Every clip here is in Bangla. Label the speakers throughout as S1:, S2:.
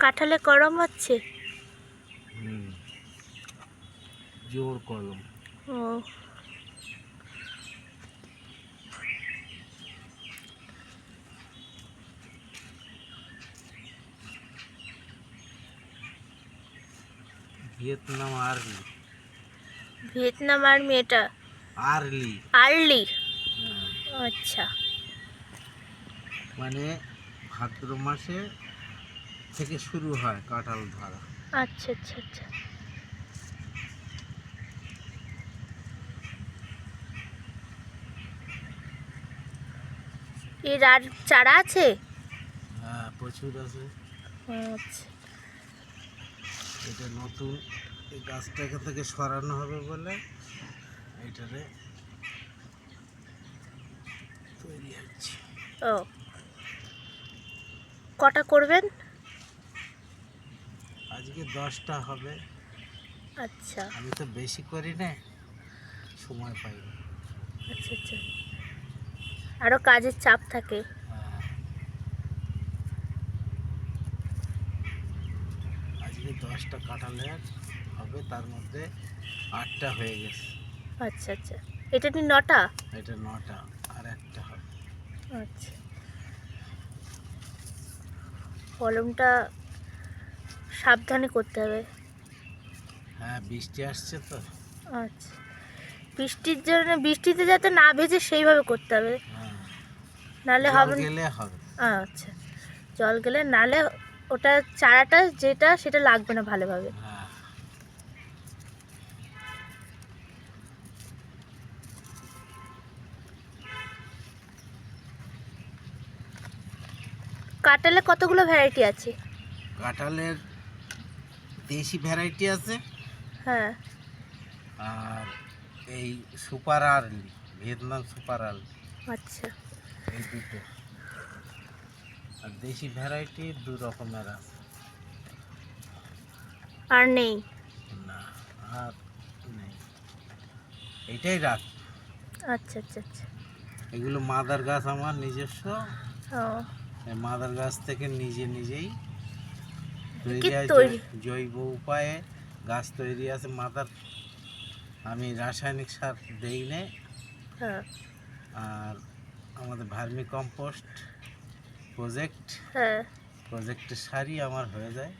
S1: কাঁঠালে কলম হচ্ছে।
S2: জোর কলম।
S1: ও
S2: ভিয়েতনাম আর্লি।
S1: ভিয়েতনাম আর্মি এটা
S2: আর্লি
S1: আর্লি। আচ্ছা
S2: মানে ভাদ্র মাসে থেকে শুরু হয় কাঁঠাল ধরা।
S1: আচ্ছা আচ্ছা আচ্ছা। এর আর চারা আছে?
S2: হ্যাঁ, প্রচুর আছে।
S1: আচ্ছা
S2: এটা নতুন এই গাছটাকে থেকে সরানো হবে বলে এটারে তৈরি হচ্ছে।
S1: ও কটা করবেন?
S2: আজকে 10টা হবে।
S1: আচ্ছা
S2: আমি তো বেশি করি না, সময় পাই না।
S1: আচ্ছা আচ্ছা, আরও কাজের চাপ থাকে।
S2: হ্যাঁ, আজকে 10টা কাঁঠালের হবে, তার মধ্যে 8টা হয়ে গেছে।
S1: আচ্ছা আচ্ছা, এটা কি 9টা?
S2: এটা 9টা, আর একটা হবে।
S1: আচ্ছা, কলমটা সাবধানে করতে হবে।
S2: হ্যাঁ, বৃষ্টি আসছে তো।
S1: আচ্ছা, বৃষ্টির জন্য, বৃষ্টিতে যাতে না ভেজে সেইভাবে করতে হবে,
S2: হ্যাঁ,
S1: নাহলে
S2: জল
S1: হবে না।
S2: গেলে হবে।
S1: আচ্ছা, জল গেলে, নাহলে ওটা চারাটা যেটা সেটা লাগবে না ভালোভাবে।
S2: হ্যাঁ,
S1: কাঁঠালে কতগুলো ভ্যারাইটি আছে?
S2: কাঁঠালের দেশি ভ্যারাইটি আছে,
S1: হ্যাঁ
S2: আর এই super early, Vietnam super early,
S1: আচ্ছা
S2: এই দুটো। আর দেশি ভ্যারাইটি 2 রকমের আছে।
S1: আর নেই?
S2: না, আর নেই, এইটাই রাখ।
S1: আচ্ছা আচ্ছা আচ্ছা।
S2: এগুলো মাদার গাছ আমার নিজস্ব।
S1: ও
S2: এই মাদার গাছ থেকে নিজেই
S1: কি
S2: তৈরি হয়,
S1: তৈরি?
S2: জৈব উপায়ে গাছ তৈরি আছে মাদার। আমি রাসায়নিক সার দেই না।
S1: হ্যাঁ
S2: আর আমাদের ভার্মি কম্পোস্ট
S1: হ্যাঁ
S2: প্রজেক্টের সারই আমার হয়ে যায়।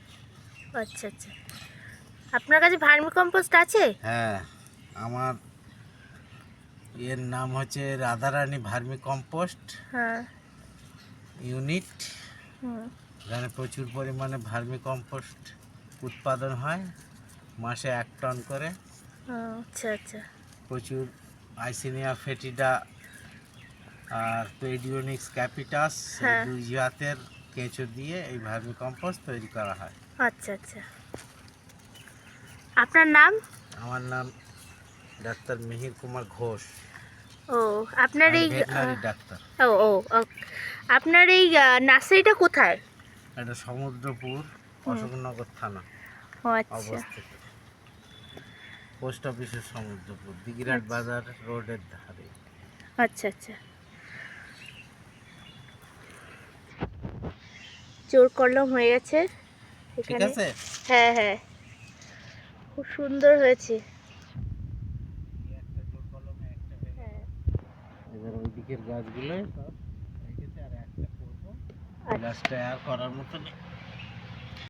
S1: আচ্ছা আচ্ছা, আপনার কাছে ভার্মি কম্পোস্ট আছে?
S2: হ্যাঁ, আমার এর নাম হচ্ছে রাধারানী ভার্মি কম্পোস্ট
S1: হ্যাঁ
S2: ইউনিট।
S1: হুম
S2: এখানে প্রচুর পরিমাণে ভার্মি কম্পোস্ট উৎপাদন হয়, মাসে 1 টন করে।
S1: আচ্ছা আচ্ছা
S2: প্রচুর আইসিনিয়া ফেটিডা আর পেডিওনিক্স ক্যাপিটাস, এই
S1: হ্যাঁ
S2: 2 জাতের কেঁচো দিয়ে এই ভার্মি কম্পোস্ট তৈরি করা হয়।
S1: আচ্ছা আচ্ছা, আপনার নাম?
S2: আমার নাম ডাক্তার মিহির কুমার ঘোষ।
S1: ও আপনার
S2: আমি
S1: এই
S2: ভেটেরিনারি ডাক্তার।
S1: ও ও ও, আপনার এই নার্সারিটা কোথায়?
S2: এটা সমুদ্রপুর, অশোকনগর থানা
S1: ও আচ্ছা
S2: অবস্থিত। পোস্ট অফিসের সমুদ্রপুর, দিঘিরাট বাজার রোডের ধারে।
S1: আচ্ছা আচ্ছা, জোর কলম হয়ে গেছে
S2: ঠিক
S1: এখানে।
S2: আছে।
S1: হ্যাঁ হ্যাঁ, খুব সুন্দর হয়েছে। হ্যাঁ
S2: এবার ওই দিকের গাছগুলো সব রেখেছে, আর একটা করবো।
S1: আচ্ছা
S2: গাছটা আর করার মতো নেই।